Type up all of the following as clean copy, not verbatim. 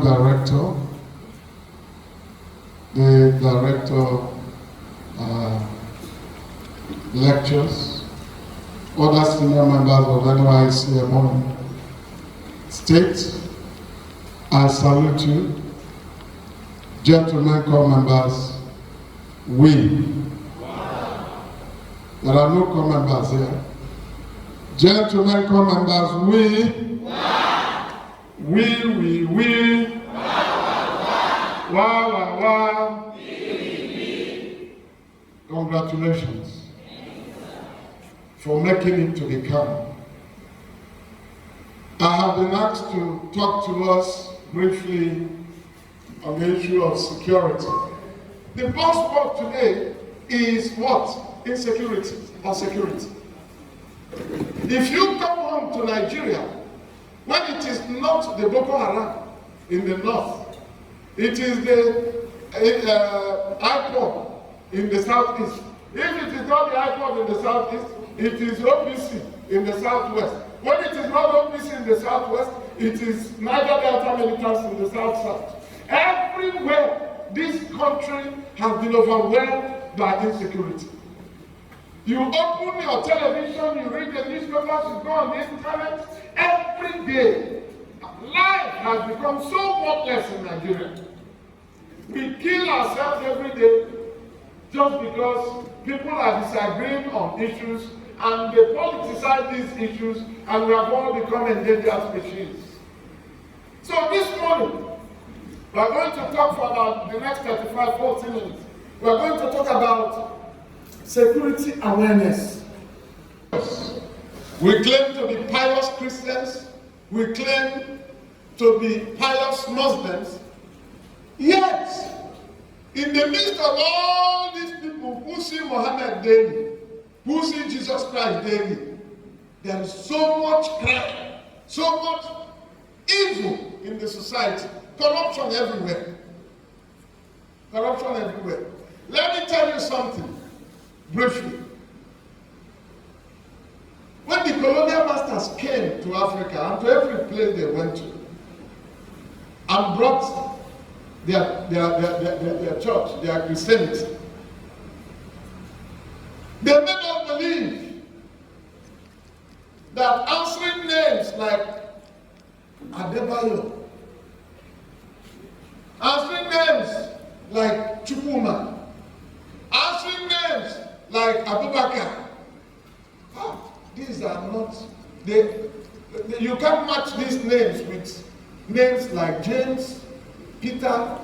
Program Director, the Director Lectures, other senior members of NYSC Ebonyi State, I salute you. Gentlemen, co-members, we. There are no co-members here. Gentlemen, co-members, we. We. Wah. Congratulations for making it to the camp. I have been asked to talk to us briefly on the issue of security. The buzzword today is what? Insecurity or security. If you come home to Nigeria, when it is not the Boko Haram in the north, it is the IPOD in the southeast. If it is not the IPOD in the southeast, it is OPC in the southwest. When it is not OPC in the southwest, it is Niger Delta militants in the south-south. Everywhere, this country has been overwhelmed by insecurity. You open your television, you read the newspapers, you go on the internet, every day, life has become so worthless in Nigeria. We kill ourselves every day just because people are disagreeing on issues and they politicize these issues, and we have all become endangered species. So this morning, we are going to talk for about the next 35-40 minutes. We are going to talk about security awareness. We claim to be pious Christians. We claim to be pious Muslims. Yet, in the midst of all these people who see Muhammad daily, who see Jesus Christ daily, there is so much crime, so much evil in the society, corruption everywhere. Corruption everywhere. Let me tell you something, briefly. When the colonial masters came to Africa and to every place they went to, and brought their church, their Christianity, they made us believe that answering names like Adebayo, answering names like Chukuma, answering names like Abubakar, these are not, you can't match these names with names like James, Peter,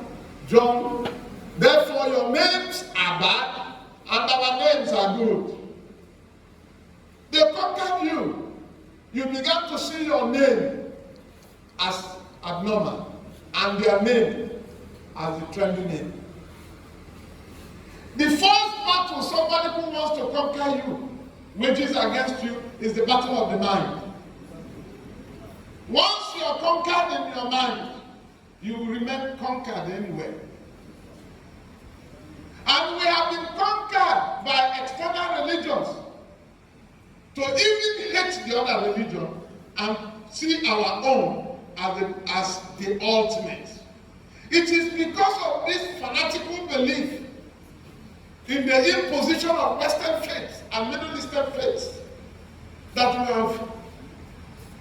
John. Therefore your names are bad and our names are good. They conquered you. You began to see your name as abnormal and their name as the trendy name. The first battle somebody who wants to conquer you wages against you is the battle of the mind. Once you are conquered in your mind, you will remain conquered anywhere. And we have been conquered by external religions to even hate the other religion and see our own as the ultimate. It is because of this fanatical belief in the imposition of Western faiths and Middle Eastern faiths that we have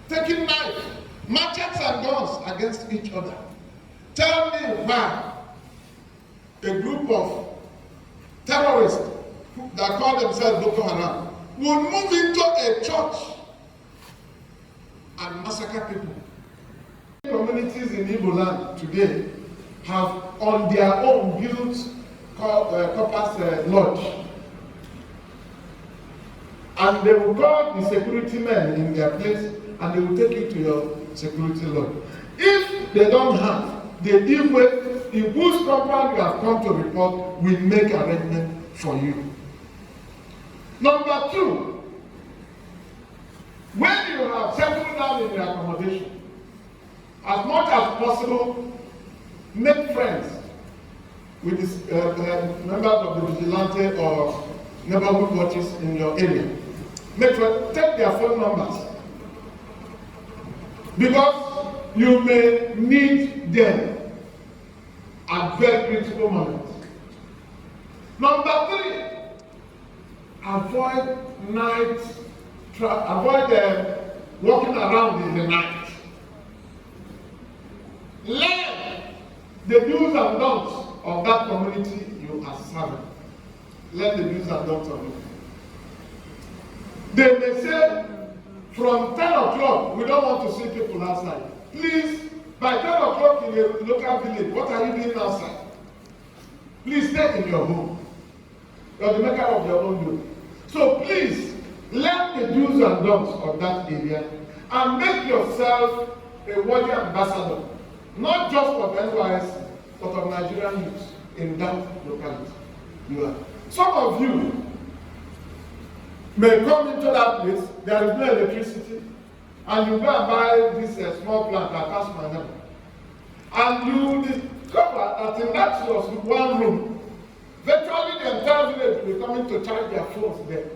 taken knives, machetes and guns against each other. Tell me why a group of terrorists that call themselves Boko Haram would move into a church and massacre people. Communities in Igbo land today have on their own built Corpus Lodge. And they will call the security men in their place and they will take you to your security lodge. If they don't have, the Igwe, in whose compound you have come to report, will make arrangement for you. Number two, when you have settled down in your accommodation, as much as possible, make friends with members of the vigilante or neighborhood watches in your area. Make friends, take their phone numbers. Because you may need them at very critical moments. Number 3, avoid walking around in the night. Learn the do's and don'ts of that community you are serving. Learn the do's and don'ts of it. They may say, from 10 o'clock, we don't want to see people outside. Please, by 10 o'clock in a local village, what are you doing outside? Please stay in your home. You are the maker of your own doing. So please, learn the do's and don'ts of that area and make yourself a worthy ambassador, not just of NYSC, but of Nigerian youth in that locality. You are. Some of you may come into that place, there is no electricity, and you go and buy this small plant that pass my name. And you discover that in that was one room, virtually the entire village will come in to charge their phones there.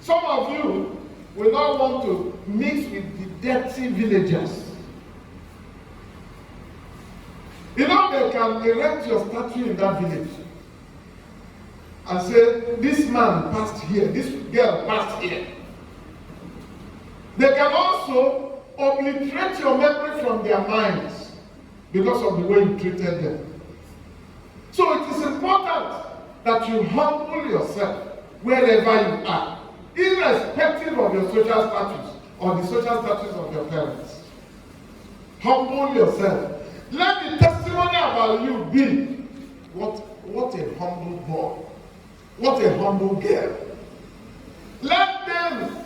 Some of you will not want to mix with the dirty villagers. You know, they can erect your statue in that village and say, this man passed here, this girl passed here. They can also obliterate your memory from their minds because of the way you treated them. So it is important that you humble yourself wherever you are, irrespective of your social status or the social status of your parents. Humble yourself. Let the testimony about you be, what a humble boy, what a humble girl. Let them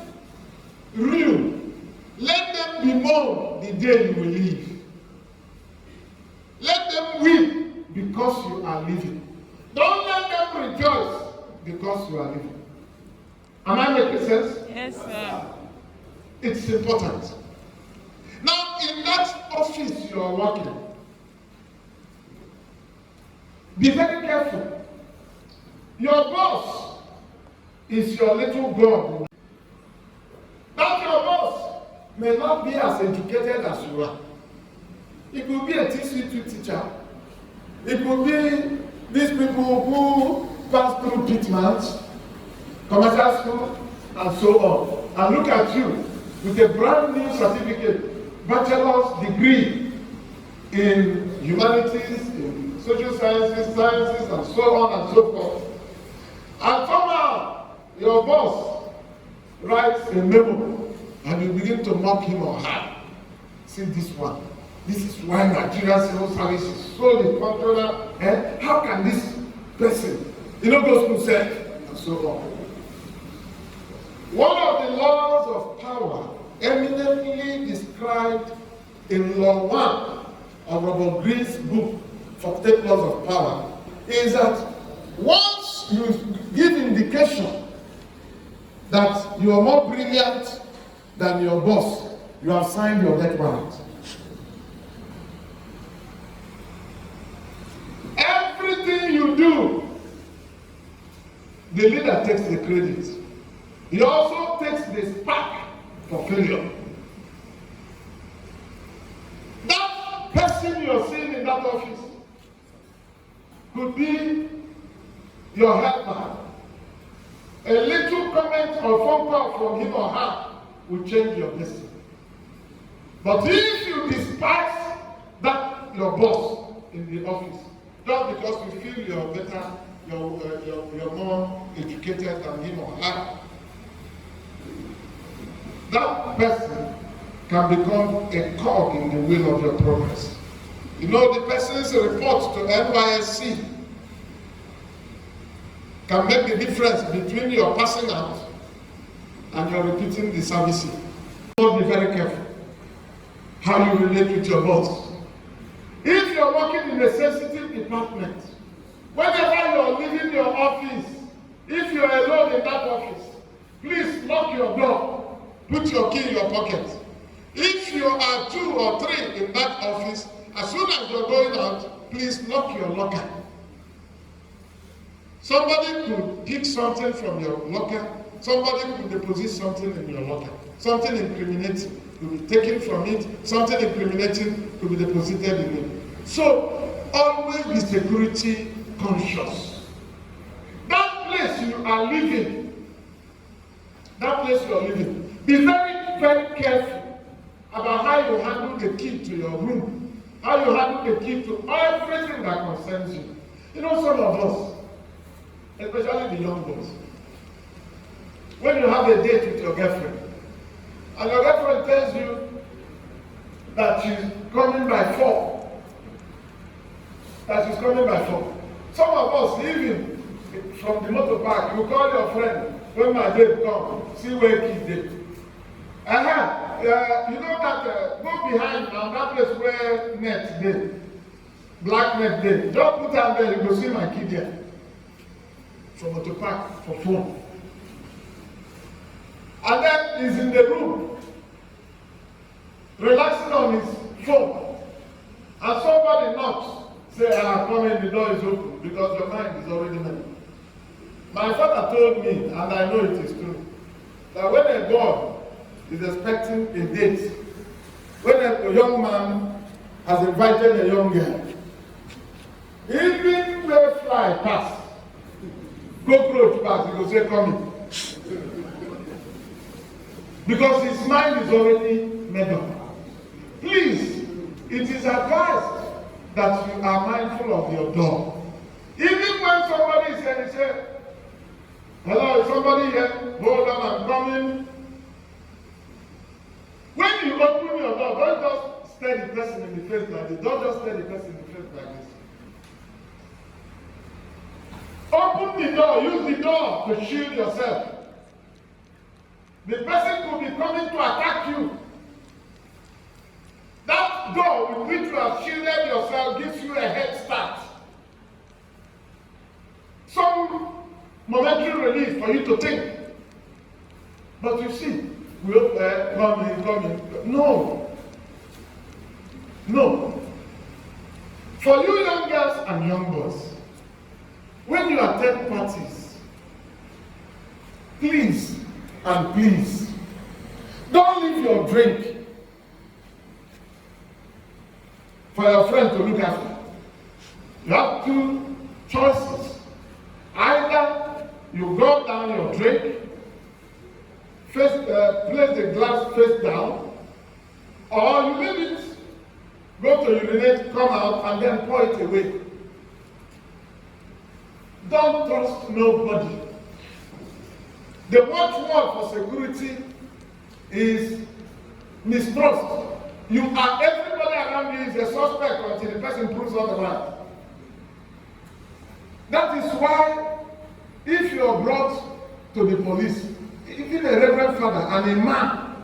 rue, let them bemoan the day you will leave. Let them weep because you are leaving. Don't let them rejoice because you are leaving. Am I making sense? Yes, sir. It's important. Now, in that office you are working, be very careful. Your boss is your little God. That your boss may not be as educated as you are. It could be a TC2 teacher. It could be these people who pass through Pitmans, commercial school, and so on. And look at you with a brand new certificate, bachelor's degree in humanities, in social sciences, and so on and so forth. And somehow, your boss writes a memo, and you begin to mock him or her. See this one. This is why Nigerian civil service is so dysfunctional. How can this person, go school self, and so on. One of the laws of power eminently described in Law 1 of Robert Greene's book, 48 Laws of Power, is that once you give indication that you are more brilliant than your boss, you have signed your death warrant. Everything you do, the leader takes the credit. He also takes the spark for failure. That person you're seeing in that office could be your helper. A little comment or phone call from him or her will change your destiny. But if you despise that your boss in the office, just because you feel you're better, you're more educated than him or her, that person can become a cog in the wheel of your progress. The person's report to NYSC can make the difference between your passing out and your repeating the service. So be very careful how you relate with your boss. If you're working in a sensitive department, whenever you're leaving your office, if you're alone in that office, please lock your door. Put your key in your pocket. If you are 2 or 3 in that office, as soon as you're going out, please lock your locker. Somebody could pick something from your locker. Somebody could deposit something in your locker. Something incriminating. could be taken from it, something incriminating could be deposited in it. So, always be security conscious. That place you are living, be very, very careful about how you handle the key to your room, how you handle the key to everything that concerns you. You know, some of us, especially the young boys, when you have a date with your girlfriend, and your girlfriend tells you that she's coming by 4, some of us, even from the motor park, you call your friend, when my date comes, see where key date. You know that, go behind now, that place where net did, black net did. Just put down there, you go see my key there. From motor park for phone. And then he's in the room, relaxing on his phone. And somebody knocks, say, come in, the door is open, because your mind is already made. My father told me, and I know it is true, that when a boy is expecting a date, when a young man has invited a young girl, even where fly pass, cockroach pass, he will say, come in. Because his mind is already made up. Please, it is advised that you are mindful of your door. Even when somebody is here, he says, hello, is somebody here? Hold on, I'm coming. When you open your door, don't just stare the person in the face like this. Don't just stare the person in the face like this. Open the door, use the door to shield yourself. The person could be coming to attack you. That door with which you have shielded yourself gives you a head start. Some momentary relief for you to think. But you see, we come in. No. For you young girls and young boys, when you attend parties, please, don't leave your drink for your friend to look after. You have 2 choices. Either you go down your drink, place the glass face down, or you leave it, go to urinate, come out, and then pour it away. Don't trust nobody. The watchword for security is mistrust. Everybody around you is a suspect until the person proves otherwise. That is why, if you are brought to the police, even a reverend father and a man,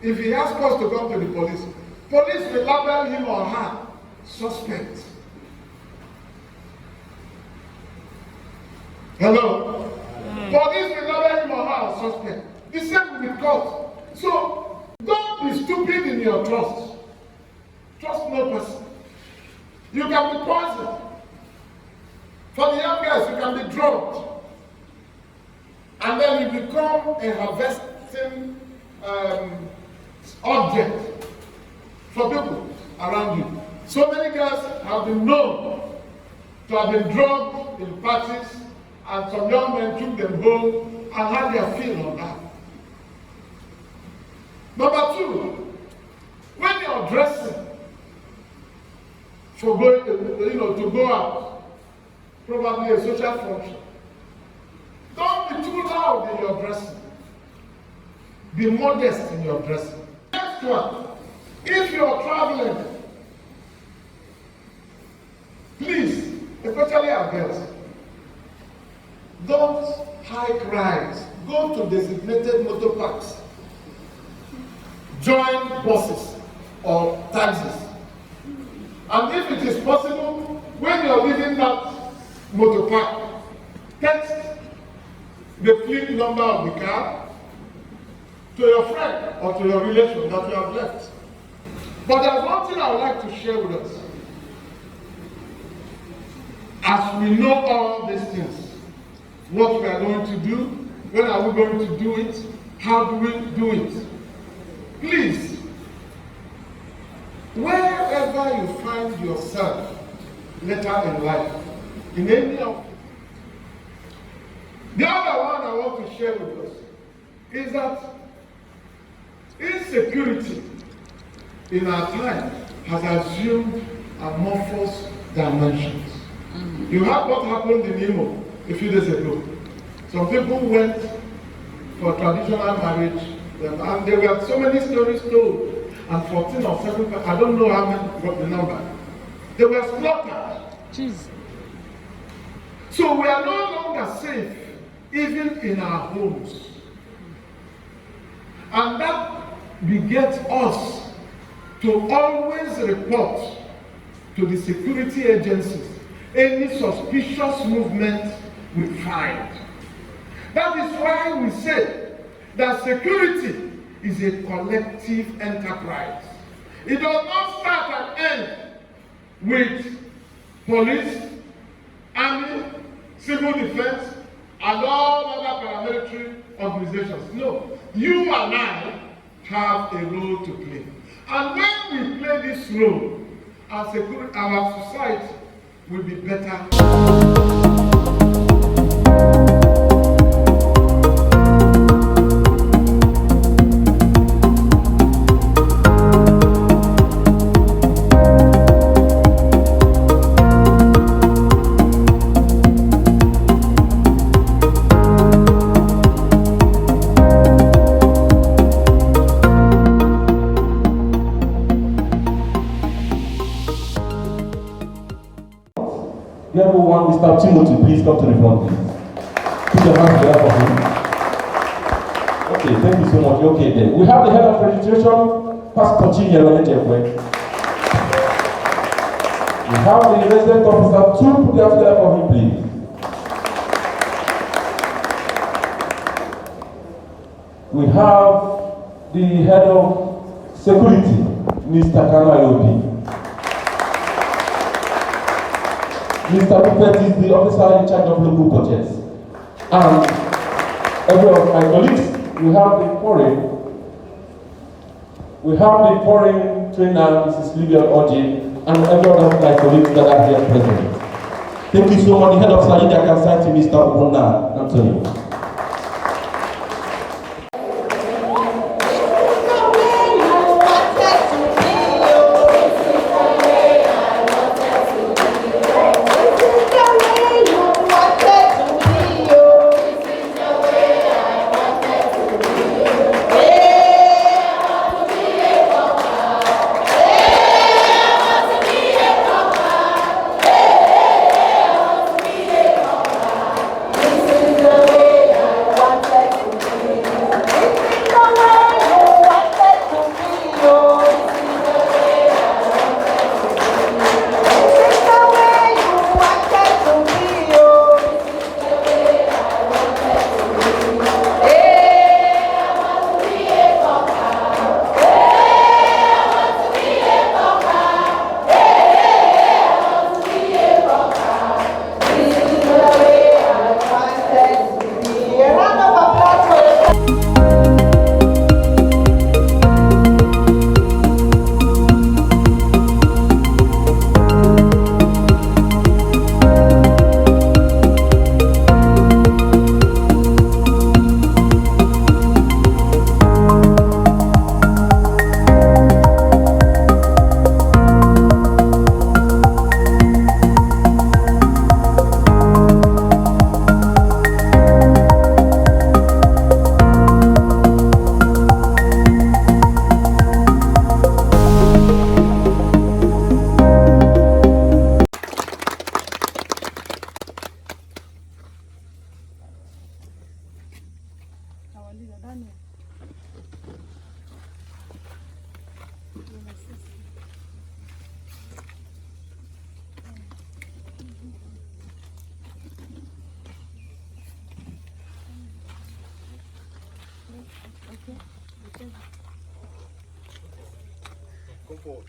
if he has cause to come to the police will label him or her suspect. Hello? Police will label him or her suspect. The same with court. So, don't be stupid in your trust. Trust no person. You can be poisoned. For the young guys, you can be drugged. And then you become a harvesting object for people around you. So many guys have been known to have been drugged in parties, and some young men took them home and had their fill on that. Number 2, when you're dressing for going, to go out, probably a social function, don't be too loud in your dressing. Be modest in your dressing. Next one, if you're traveling, please, especially our girls, don't hike rides. Go to designated motor parks. Join buses or taxis. And if it is possible, when you're leaving that motor park, text the fleet number of the car to your friend or to your relation that you have left. But there's one thing I would like to share with us. As we know all these things, what we are going to do, when are we going to do it, how do we do it? Please, wherever you find yourself later in life, in any of the other one I want to share with us is that insecurity in our time has assumed amorphous dimensions. You have what happened in Imo a few days ago. Some people went for traditional marriage, and there were so many stories told, and 14 or 7, I don't know how many got the number. They were slaughtered. Jeez. So we are no longer safe, even in our homes. And that begets us to always report to the security agencies any suspicious movement we find. That is why we say that security is a collective enterprise. It does not start and end with police, army, civil defense, and all other paramilitary organizations. No, you and I have a role to play. And when we play this role, our society will be better. Everyone, Mr. Timothy, please come to the front, please. Put your hands together for him. Okay, thank you so much. Okay, then. We have the head of registration, Pastor Chinyere Ejekwe. We have the resident officer, two, put your hands together for him, please. We have the head of security, Mr. Kanayobi. Mr. Rupert is the officer in charge of local budgets. And every of my colleagues, we have the foreign trainer, Mrs. Livia Oji, and every one of my colleagues that are here present. Thank you so much. The head of Said, I can sign to Mr. Obona Anthony. Come forward.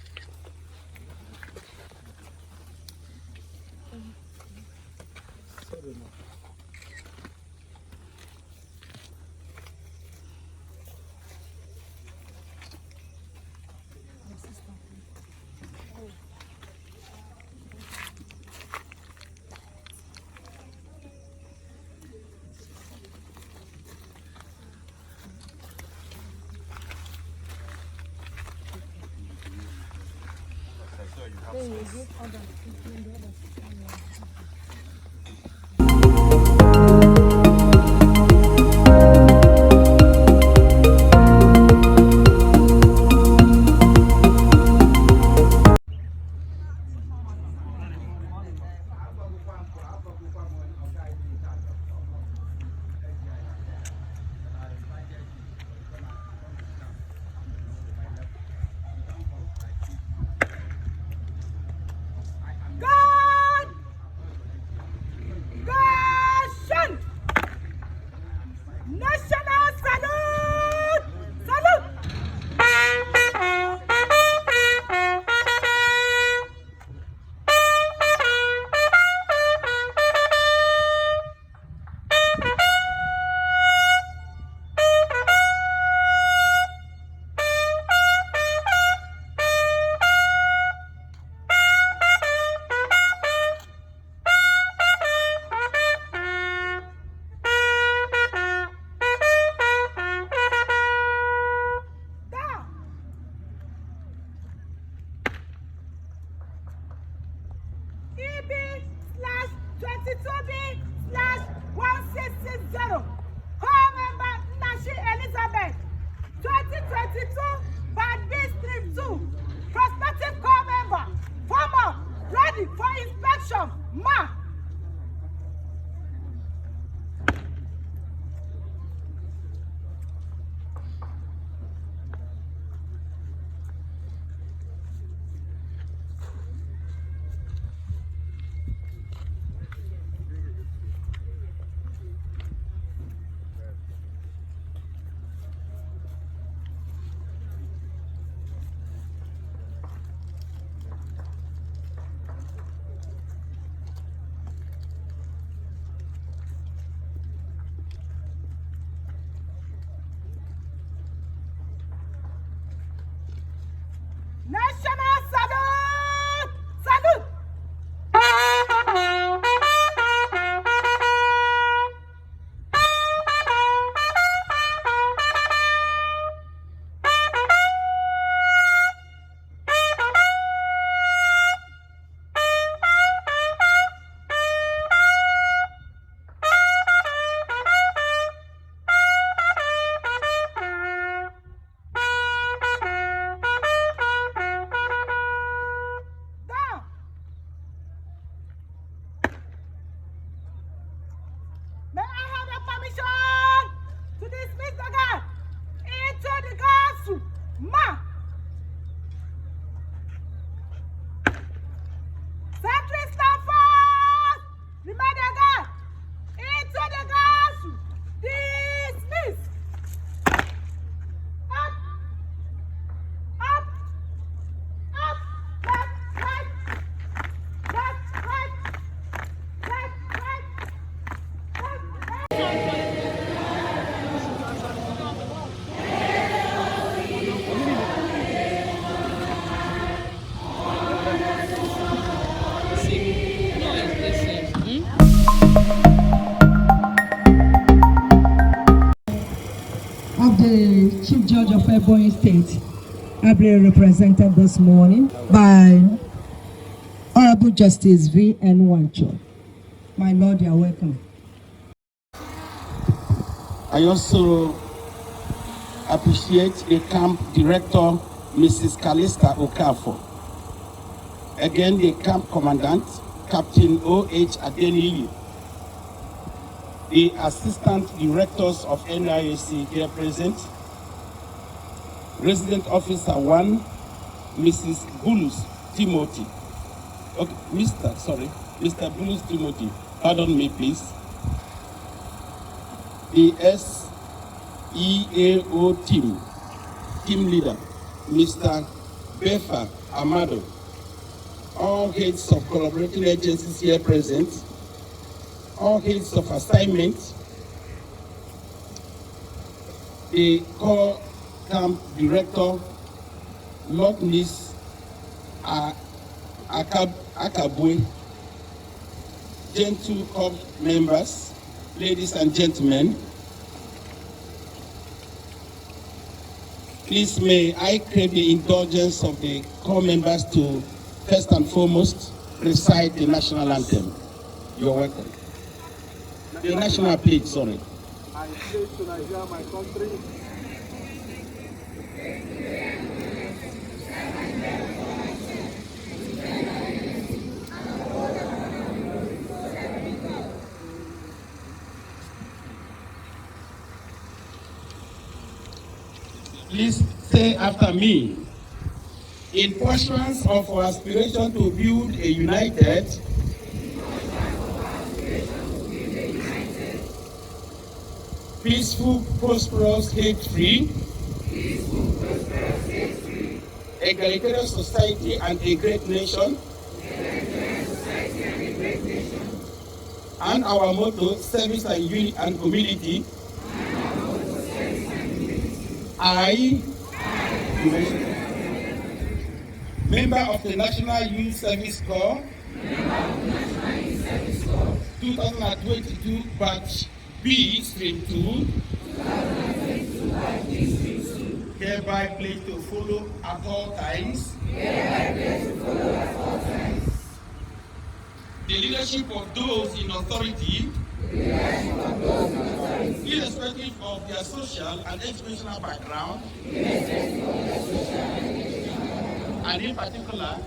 EB/22B/1660. Core member Nashi Elizabeth. 2022 Band B Stream 2. Prospective core member. Former. Ready for inspection. Ma. National salute! Salute! May I have your permission to dismiss the guard into the council? Ma! Sentry stand fast! Remain the guard into the council. Dismiss! Up! Up! Up! Left, right! Left, right! Left, right! Of the Chief Judge of Ebonyi State, ably represented this morning by Honorable Justice V.N. Wancho. My Lord, you are welcome. I also appreciate the camp director, Mrs. Calista Okafor. Again, the camp commandant, Captain O.H. Adeniyi. The assistant directors of NYSC here present. Resident Officer 1, Mrs. Bulus Timothy. Okay, Mr. Bulus Timothy. Pardon me, please. The SEAO team leader, Mr. Befa Amado. All heads of collaborating agencies here present. All heads of assignment. The core camp director, Lord Miss Akabwe, gentle corps members, ladies and gentlemen, please may I crave the indulgence of the corps members to first and foremost, recite the national anthem. You're welcome. The national pledge, sorry. I pledge to Nigeria, my country. Please say after me. In pursuance of our aspiration to build a united, peaceful, prosperous, hate-free, egalitarian society and a great nation, and our motto, service and unity and humility. I, member of the National Youth Service Corps, 2022 batch B stream 2, hereby pledge to follow at all times the leadership of those in authority, irrespective of their social and educational background, and in particular,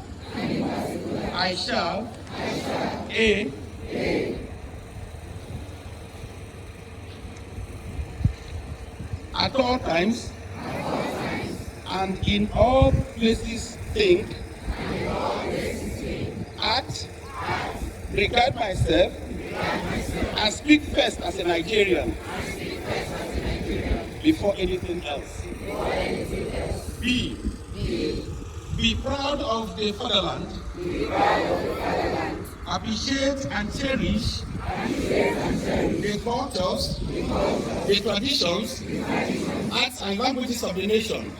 I shall A. At all times and in all places think, act, regard myself, and speak first as a Nigerian before anything else. B. Be proud of the fatherland. Appreciate and cherish the cultures, the traditions, arts and languages of the nation.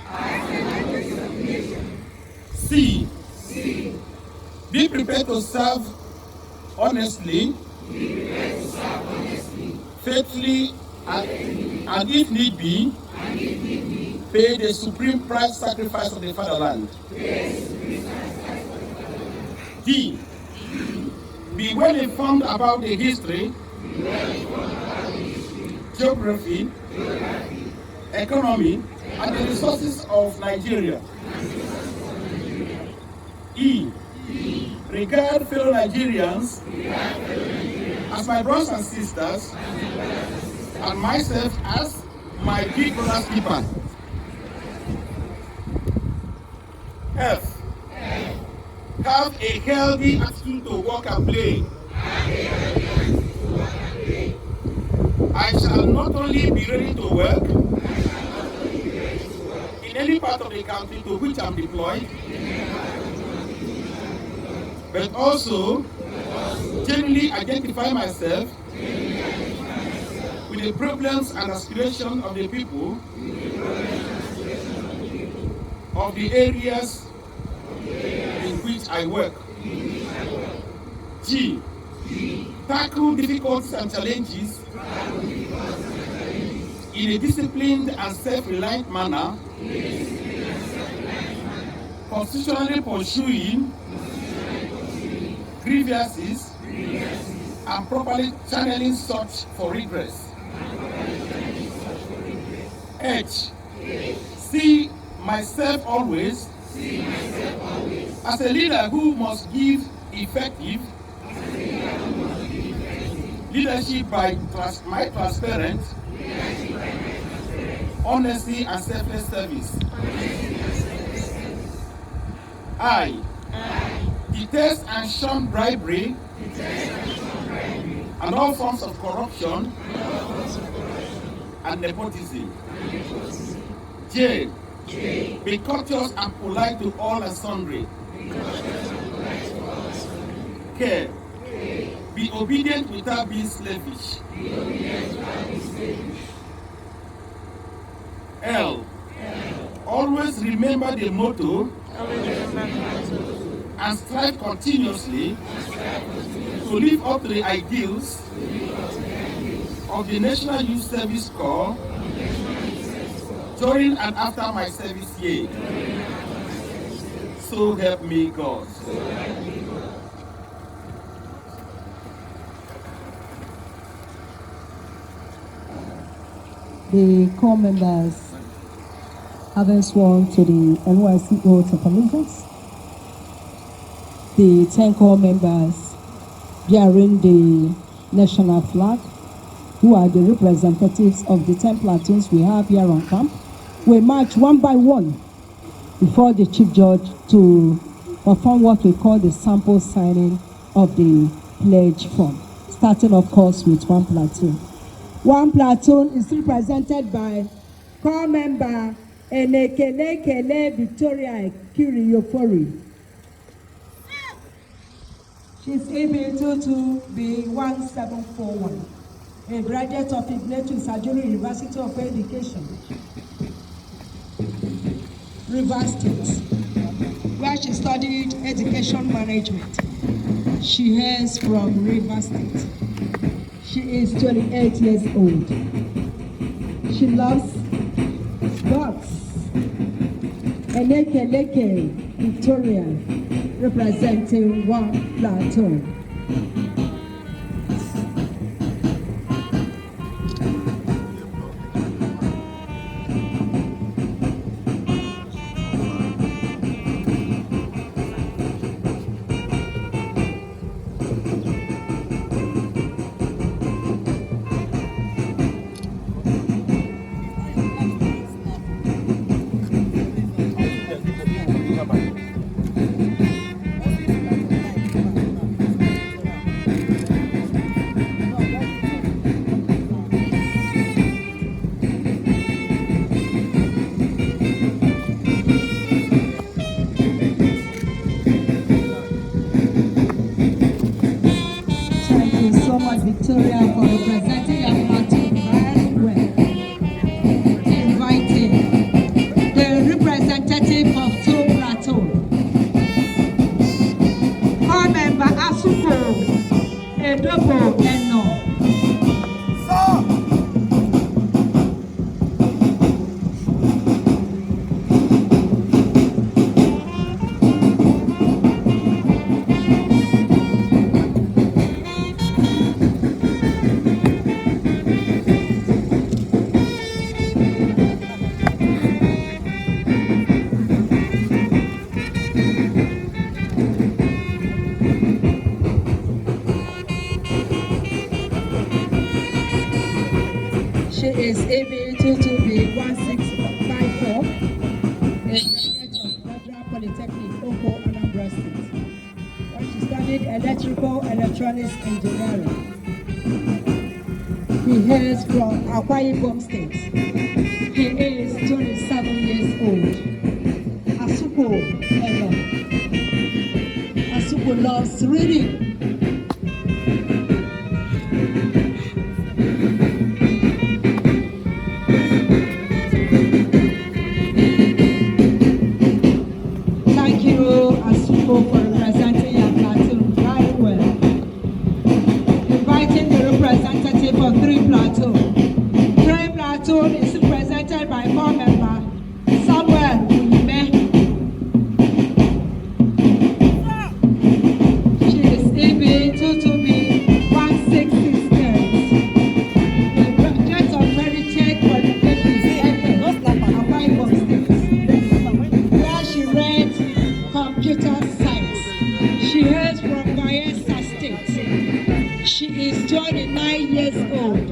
C. Be prepared to serve honestly, faithfully, and if need be, pay the supreme price sacrifice of the fatherland. D. Be well informed about the history, geography, economy, and the resources of Nigeria. E. Regard fellow Nigerians as my brothers and sisters, and myself as my big brother's keeper. F. Have a healthy attitude to work and play. I shall not only be ready to work in any part of the country to which I'm deployed, but also genuinely identify myself with the problems and aspirations of the people of the areas in which I work. G. Tackle difficulties and challenges in a disciplined and self-reliant manner, constitutionally pursuing grievances and properly channeling such for redress. H. See myself always as a leader who must give effective leadership by my transparent, honesty, and selfless service. I detest and shun bribery and all forms of corruption and nepotism. J. Be courteous and polite to all and sundry. K. Be obedient without being slavish. L. Always remember the motto and strive continuously to live up to the ideals of the National Youth Service Corps during and after my service year. So help me God. The core members having sworn to the NYSC oath of allegiance, the 10 core members bearing the national flag, who are the representatives of the 10 platoons we have here on camp, will march one by one before the chief judge to perform what we call the sample signing of the pledge form, starting of course with one platoon. One platoon is represented by core member Enekele Victoria Kiriyofori. She's able to be 1741, a graduate of Ignatius Ajuru University of Education, Rivers State, where she studied education management. She hails from Rivers State. She is 28 years old. She loves dogs. Eneke Victoria, representing one platoon. Victoria for representing your platoon very well. Inviting the representative of 2 platoon. Core member Asuko Edobo Eno. She is able to be 1654, a graduate of Federal Polytechnic, Oko, Anambra State, where she studied electrical electronics engineering. He hails from Akwa Ibom State. He is 27 years old. Asuko Eno. Asuko loves reading. For representing your platoon very well. Inviting the representative of 3 platoon. 3 platoon is represented by 4 member Samuel Ume. She is able to be 160 skills. The graduate of Heritage Polytechnic, Akwa Ibom State, where she read computer science. She hails from Bayelsa State. She is 29 years old.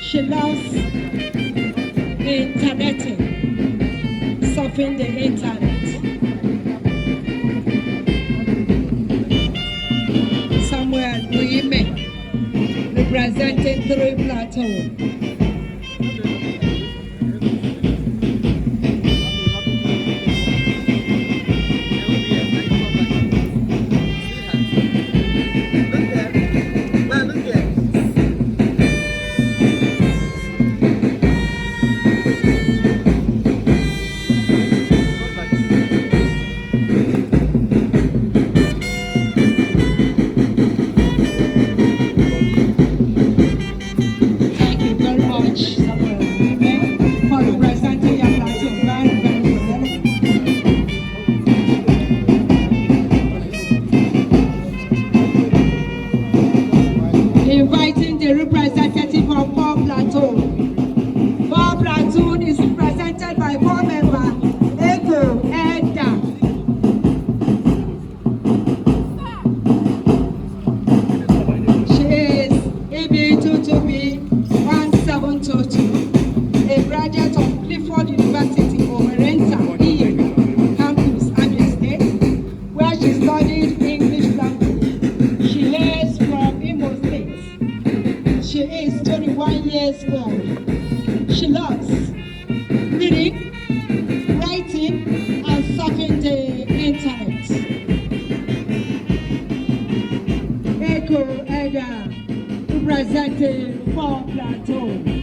She loves interneting, surfing the internet. Samuel Uime, representing 3 platoon. Thank you very 1722, a graduate of Clifford University, Orientation Campus, Abia State, where she studied English language. She hails from Imo State. She is 21 years old. She loves reading, writing, and surfing the internet. Echo Eda, representing for Plateau.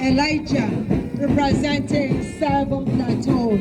Elijah, representing Seven Plateau.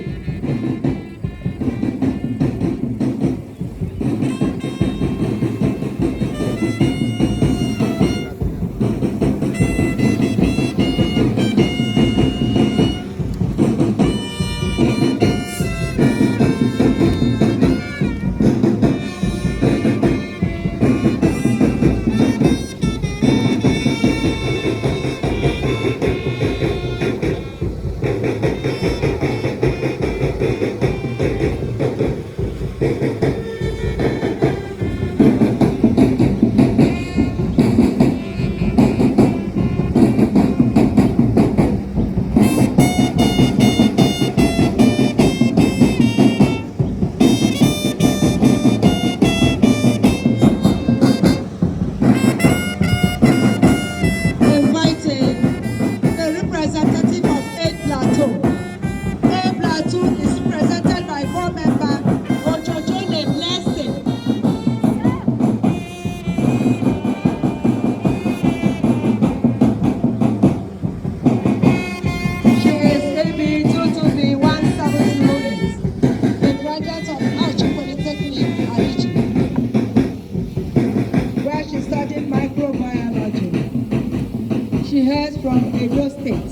hails from Edo State.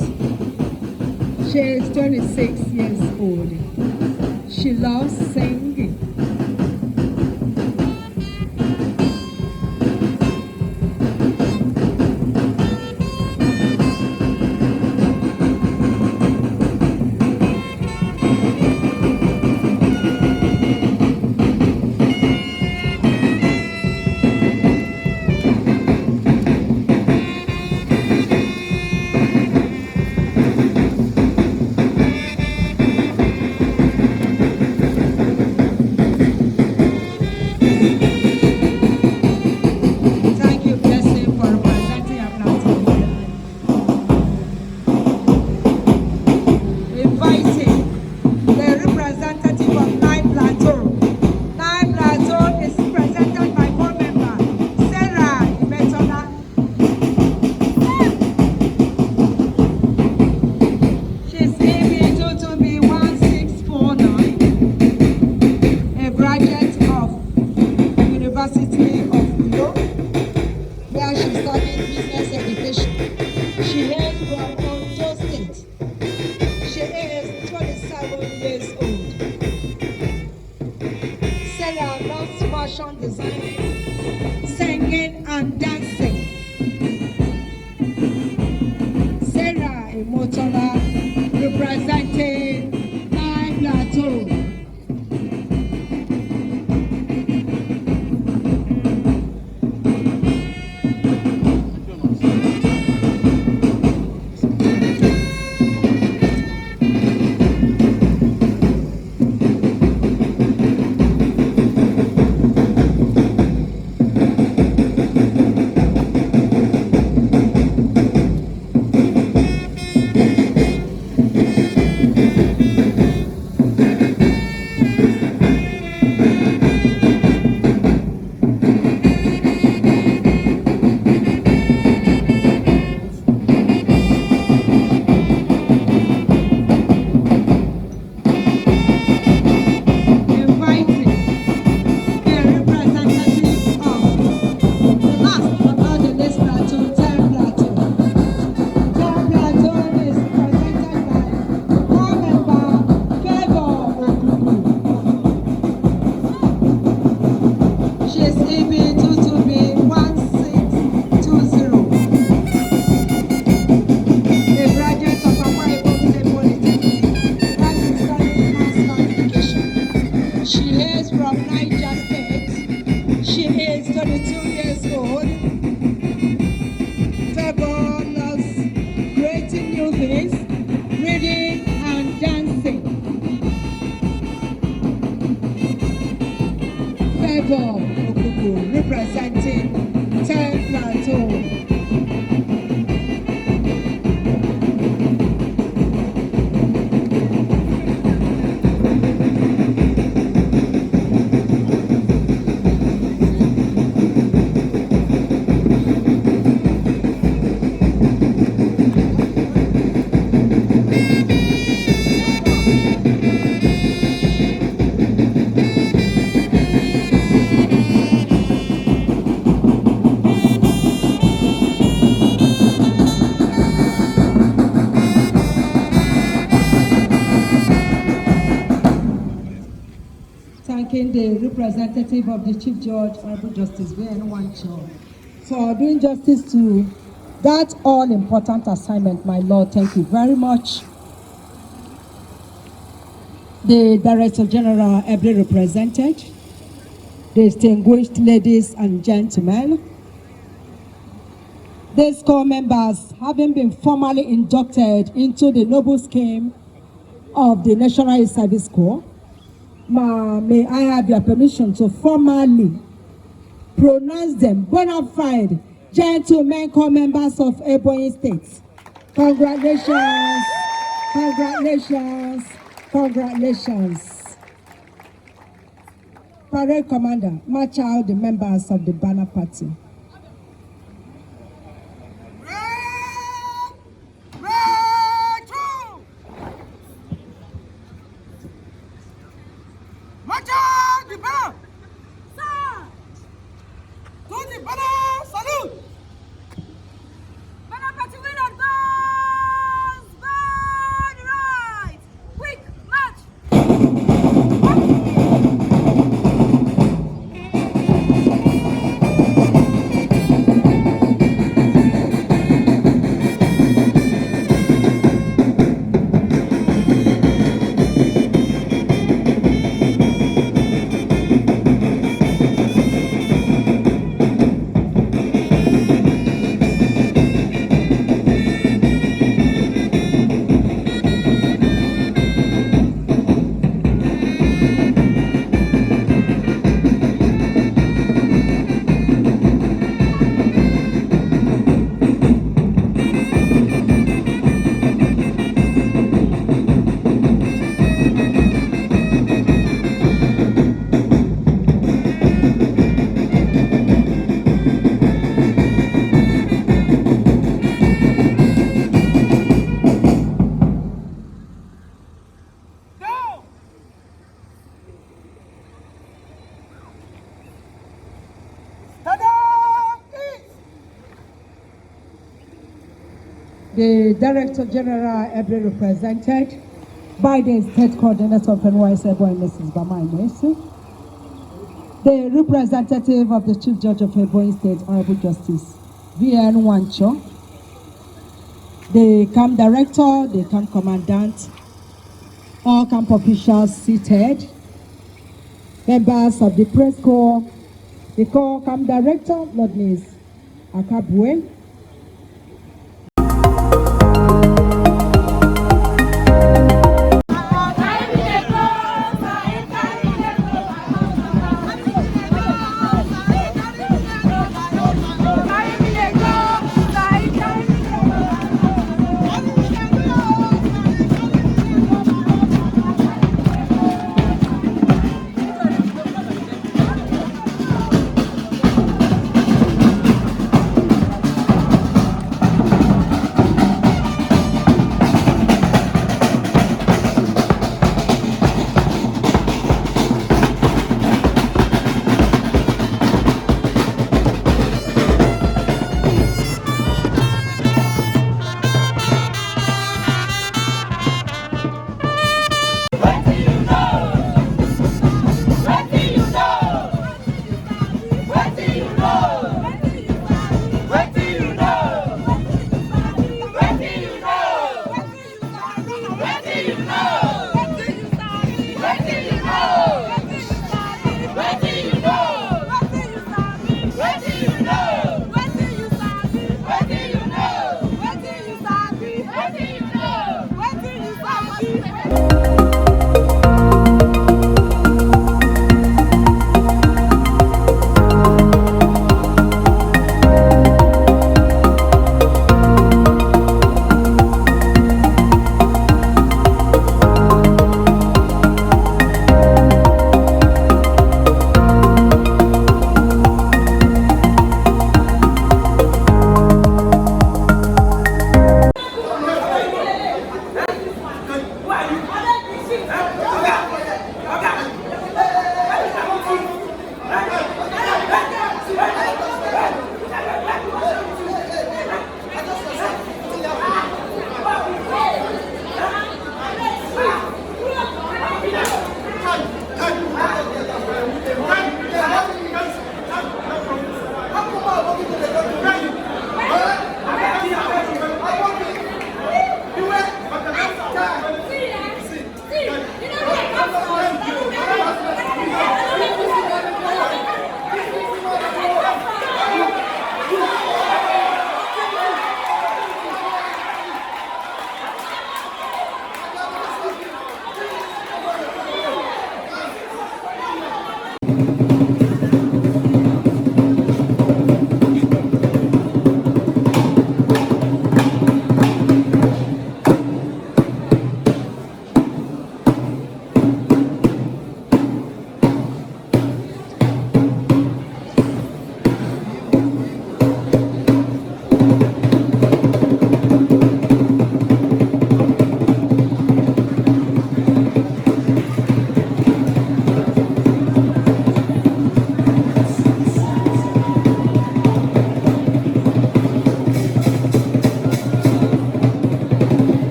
She is 26 years old. She loves singing. Thank you, Blessing, for representing our platform. Inviting the representative of Nine Plateau. Nine Plateau is represented by board member Sarah Imetola. She's EB2B1649, a graduate of University of Uyo, where she studied business education. She hails from Ondo State. She is 27 years old. Sarah loves fashion designing, singing, and dancing. Sarah Imotola, representing Nine Plateau. Inviting the representative of the last but not the least plateau, Ten Plateau. Ten Plateau is represented by board member Favour Okuku. She is EB22B1620, a graduate of Akwa Ibom State Polytechnic, that is studying mass communication. She hails from Niger State. She is 22 years old. Favour loves creating new things, reading and dancing. Favour Okuku, representing Ten Plateau. Thanking the representative of the Chief Judge, Honorable Justice V.N. Wancho, for doing justice to that all-important assignment, my Lord. Thank you very much. The Director General ably represented, distinguished ladies and gentlemen, these corps members, having been formally inducted into the noble scheme of the National Youth Service Corps, may I have your permission to formally pronounce them bona fide gentlemen corps members of Ebonyi State. Congratulations, congratulations, congratulations. Parade Commander, march out the members of the banner party. Banner party winner, the Director General ably represented by the State Coordinator of NYSC Ebonyi, Mrs. Bama, the representative of the Chief Judge of Ebonyi State, Honorable Justice V.N. Wancho, the camp director, the camp commandant, all camp officials seated, members of the press corps, the corps camp director, Lord Miss Akabwe,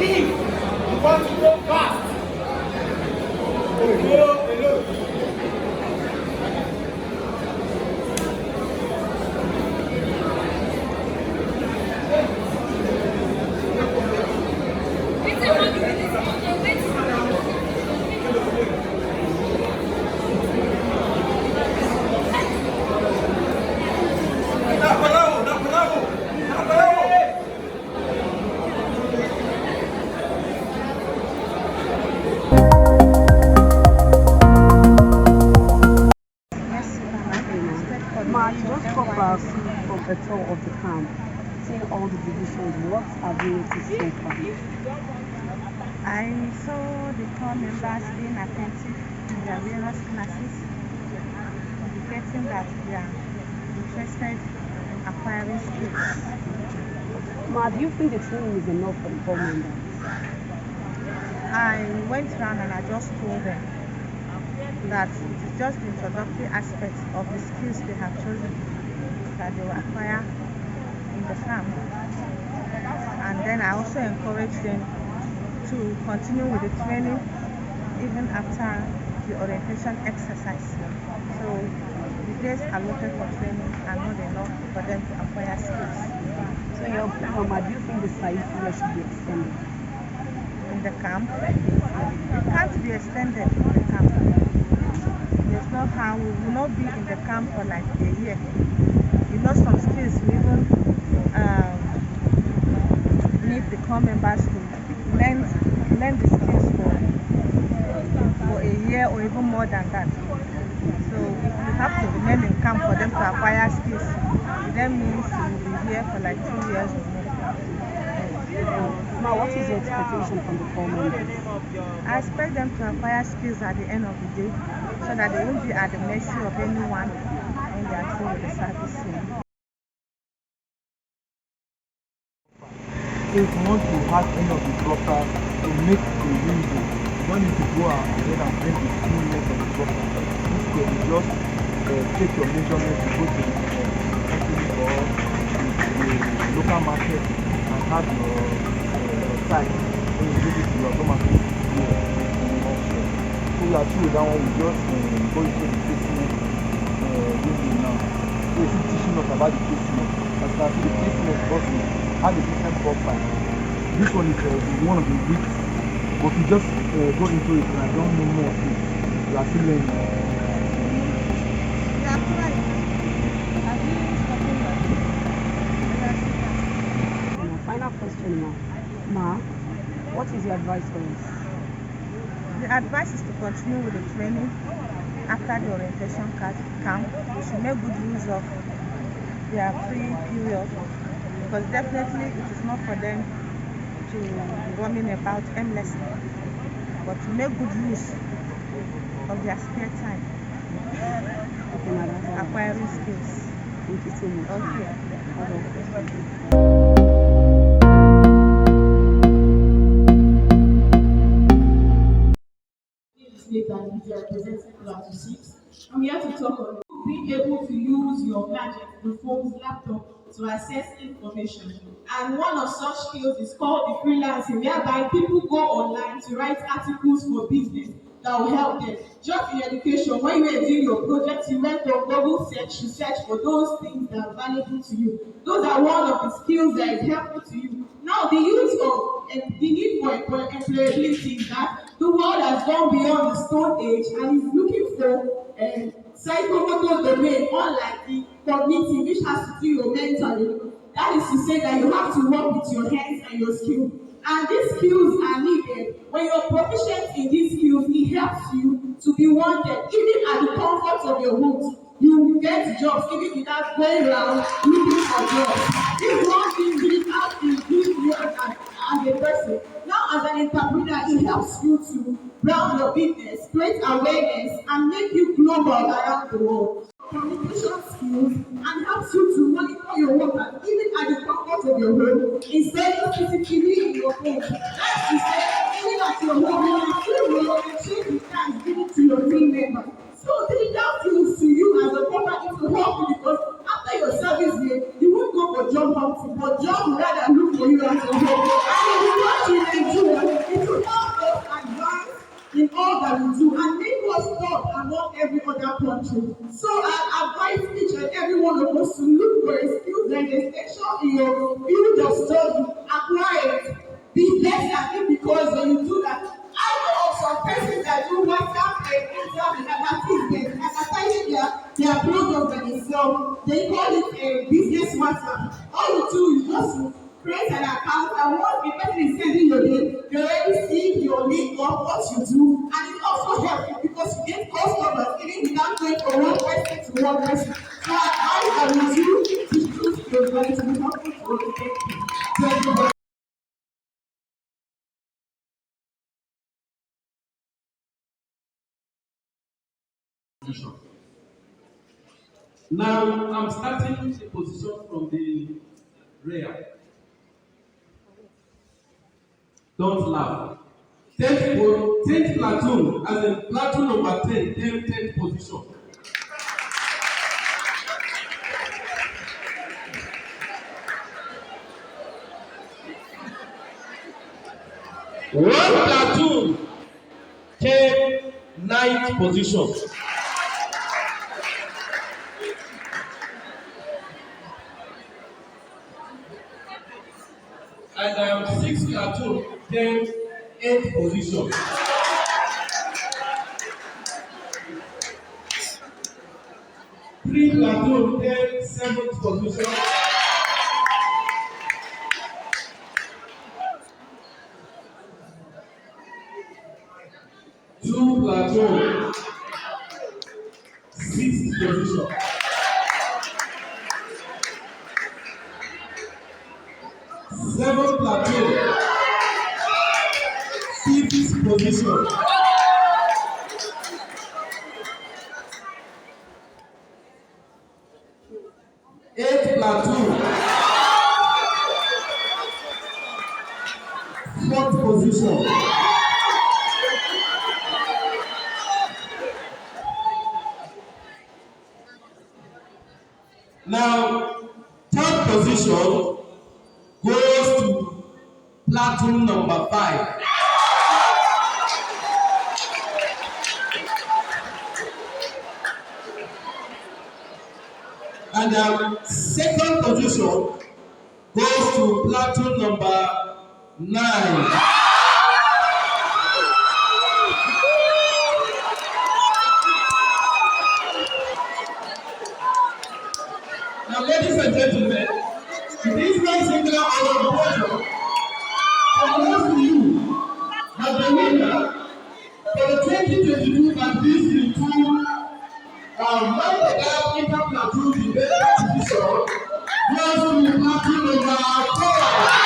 If you want to go fast, go alone. Ma, you just come back from a tour of the camp, seeing all the divisions. What have you noticed so far? I saw the core members being attentive to their various classes, indicating that they are interested in acquiring skills. Ma, do you think the training is enough for the core members? I went around and I just told them that it is just the introductory aspects of the skills they have chosen that they will acquire in the camp. And then I also encourage them to continue with the training even after the orientation exercise. So the days allotted for training are not enough for them to acquire skills. So in your opinion, Ma, do you think the site period should be extended? In the camp, it can't be extended in the camp. There's no how we will not be in the camp for like a year. You know, some skills we even need the core members to learn the skills for a year or even more than that. So if you have to remain in camp for them to acquire skills, it then means you will be here for like 2 years or more. Ma, what is your expectation from the core members? I expect them to acquire skills at the end of the day so that they won't be at the mercy of anyone when they are through with the service here. If you want to have any of the dropper to make a window, you don't need to go ahead and bring the fullness of the dropper. Instead, you just take your measurements, you go to the company or the local market and have your site. When you do this, you automatically so you are through that one, we just go into the placement window now. So it's teaching us about the placement. As you can see, the placement because we have a different profile. This one is one of the weeks, but we just go into it and I don't know more of it. We are still learning. Final question, Ma. What is your advice for us? The advice is to continue with the training after the orientation camp. We should make good use of their free period because definitely it is not for them to be roaming about aimlessly, but to make good use of their spare time, acquiring skills. Thank you so much. Okay. That is representing class 6. I'm here to talk on being able to use your gadget, your phone's laptop, to access information. And one of such skills is called the freelancing, whereby people go online to write articles for business that will help them. Just in education, when you were doing your project, you went on Google search to search for those things that are valuable to you. Those are one of the skills that is helpful to you. Now, the use of the need for employability is that the world has gone beyond the Stone Age and is looking for psychomotor domain, unlike the cognitive, which has to do your mental. That is to say that you have to work with your hands and your skills. And these skills are needed. When you're proficient in these skills, it helps you to be wanted, even at the comfort of your home. You get jobs even without going around looking for jobs. This one thing really helps you build you as a person. Now, as an entrepreneur, it helps you to brand your business, create awareness, and make you global around the world. Communication skills and helps you to monitor your work even at the comfort of your home instead of physically in your home. That's to say, even at your home, you can still work and change the tasks given to your team members. So digital skills to you as a company to help you because after your service day, you won't go for job hunting, but job will rather look for you as a home. And if you want to enjoy other country. So I advise each and every one of us to look for a skill like extension in your field of study, apply it, be better at it, because when you do that, I know of some persons that do WhatsApp and Instagram and advertising their products by themselves. They call it a business WhatsApp. All you do is just to create an account, and once the person is sending your name, you already see your name of what you do, and it also helps because you get customers even without going from one person to one person. So I advise you to choose your right to be helpful to everybody. Now I'm starting the position from the rear. Don't laugh. 10th platoon, as in platoon number 10, 10th position. One platoon came 9th position. And 6th platoon came 8th position. Three platoon came 7th position. Two platoon 6th position. Seven platoon 5th position. Eight platoon 4th position. Now 3rd position goes to platoon number 5. And 2nd position goes to platoon number 9. Now, ladies and gentlemen, it is my singular honor and pleasure to announce to you that the winner for the 2022 Baptist 2 Mountain Inter-Platoon Debate Competition goes to platoon number 4.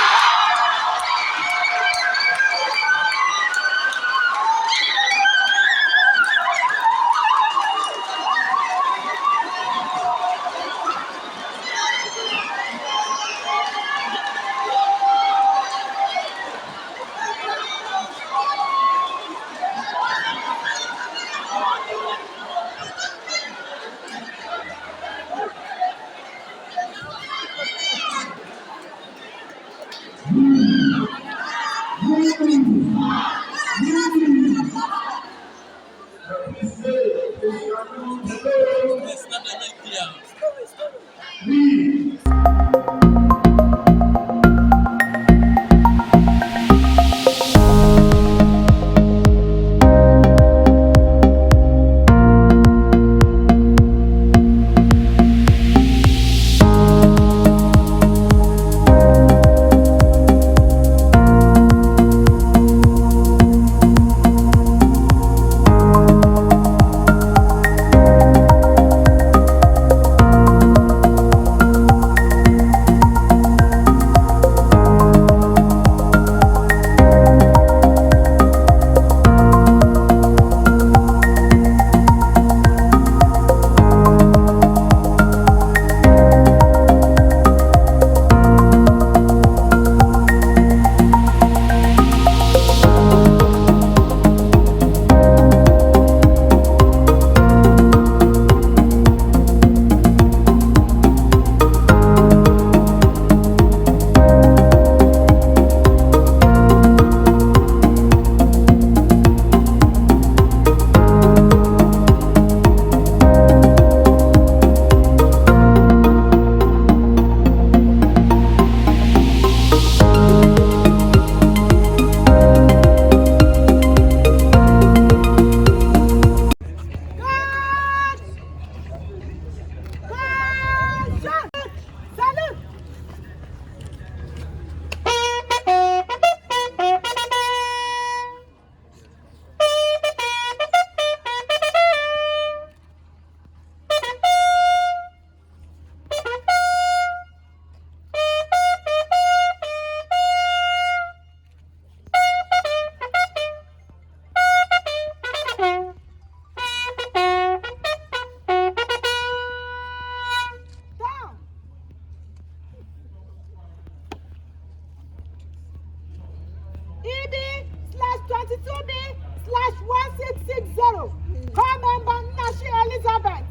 22B/1660. Core member Nashi Elizabeth.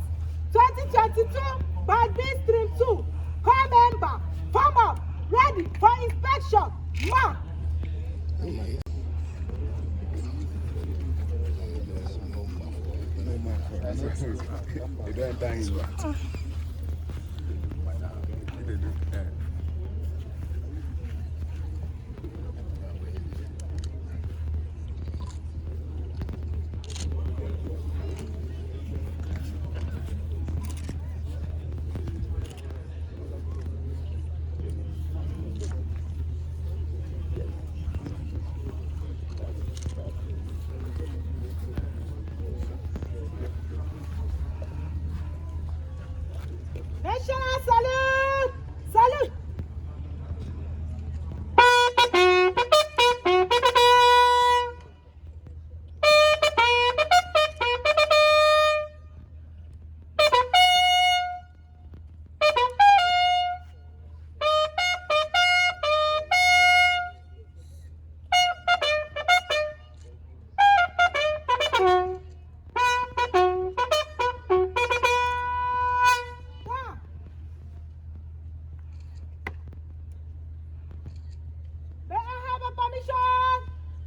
2022 by B stream 2. Core member. Form up. Ready for inspection. Ma. They don't thank you. National salute! Salute! Permission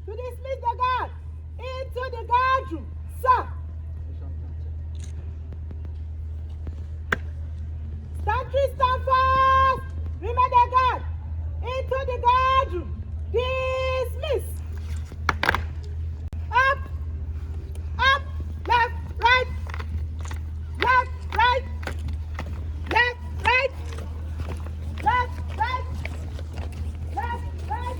to dismiss the guard into the guard room, sir. Stand 3, stand fast. Remain the guard into the guard room. Dismiss. Up, up, left, right, left, right, left, right, left, right, left, right.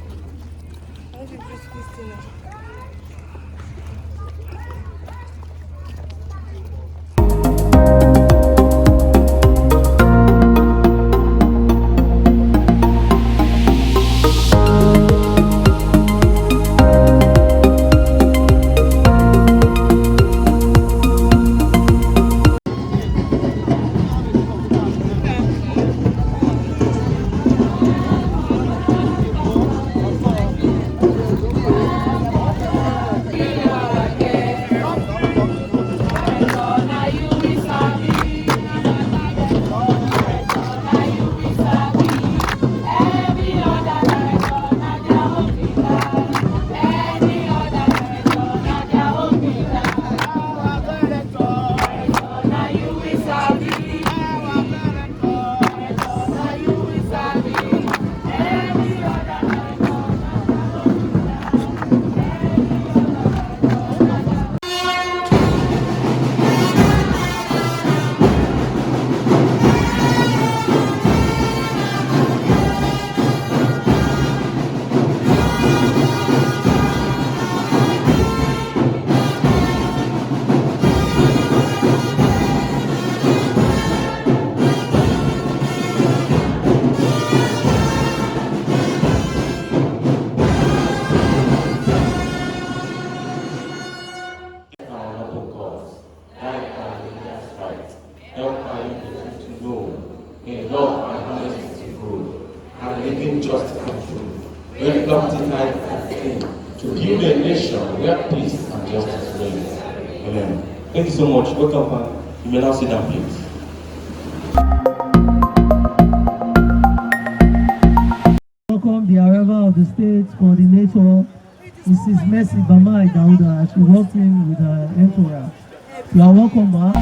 Just and true. Very tonight to build a nation where peace and justice reign. Amen. Thank you so much. Welcome. You may now sit down, please. Welcome the arrival of the state coordinator, Mrs. Mercy Bamai Dauda, as she walked in with her entourage. You are welcome, ma.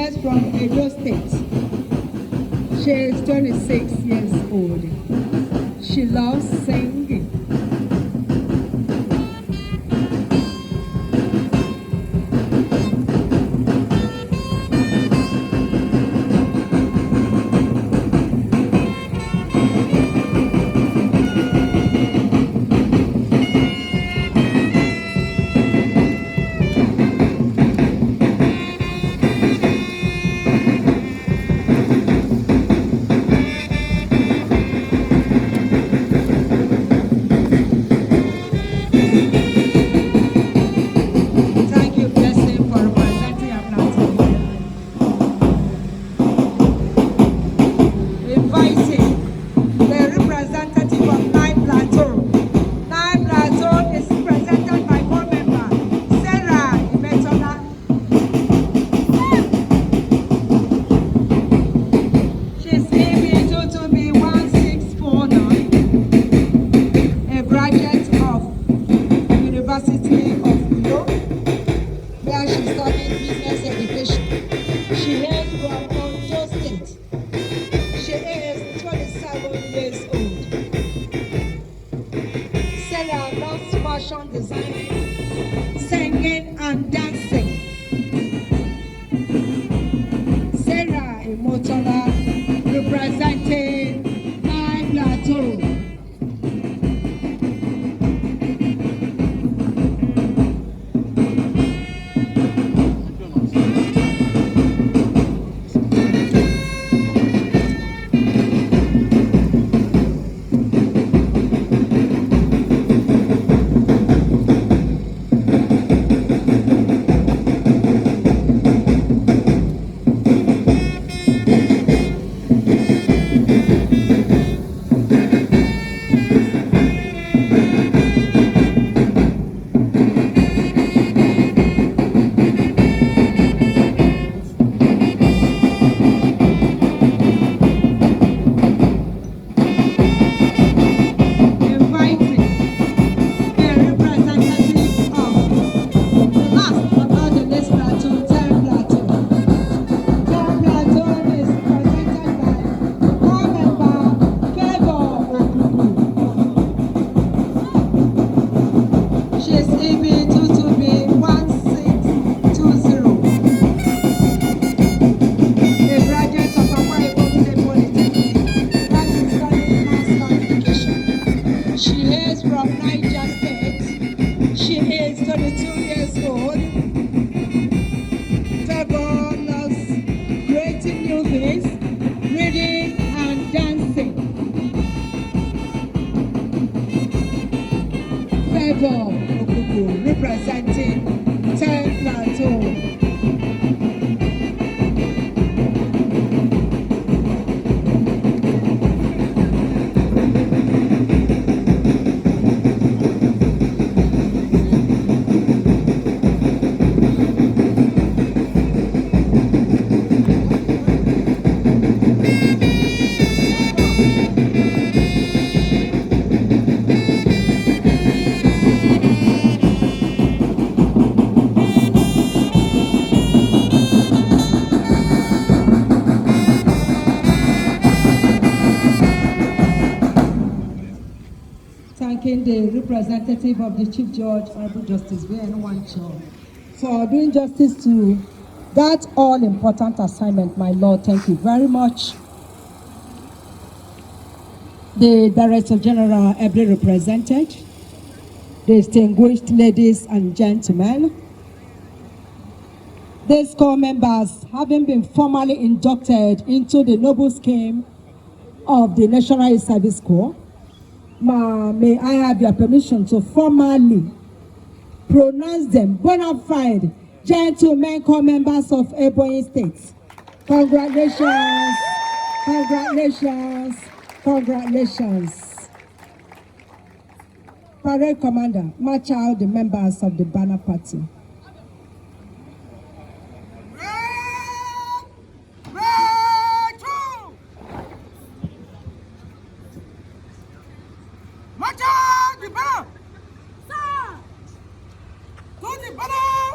hails from Edo State. She is 26 years old. She loves singing. Fashion designing, singing and dancing. Sarah Imotola representing Nine Plateau. Representing 10 Plateau. Thanking the representative of the Chief Judge, Honorable Justice Wancho, for doing justice to that all-important assignment, my Lord. Thank you very much. The Director General ably represented, the distinguished ladies and gentlemen, these corps members having been formally inducted into the noble scheme of the National Youth Service Corps, may I have your permission to formally pronounce them bona fide gentlemen corps members of Ebonyi State. Congratulations, congratulations, congratulations. Parade Commander, march out the members of the banner party.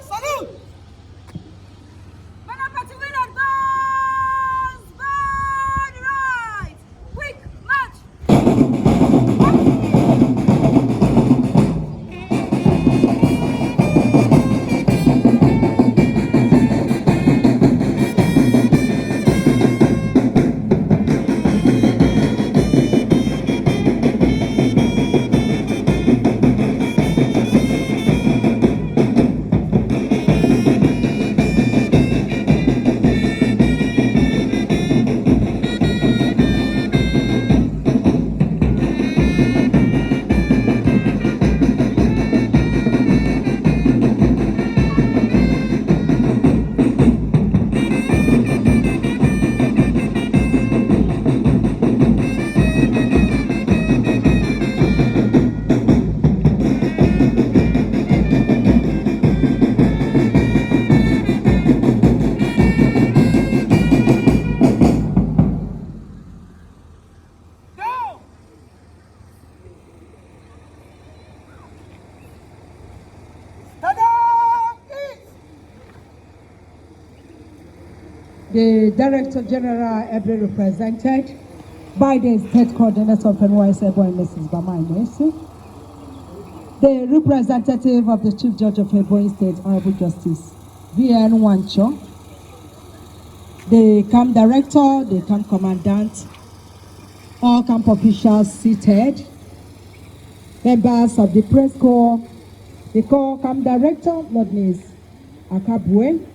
Salute! Banner party, win and go! the Director General ably represented by the State Coordinator of NYSC Ebonyi, Mrs. NYSC, the representative of the Chief Judge of Ebonyi State, Honorable Justice V.N. Wancho, the camp director, the camp commandant, all camp officials seated, members of the press corps, the corps camp director, Lord Miss Akabwe,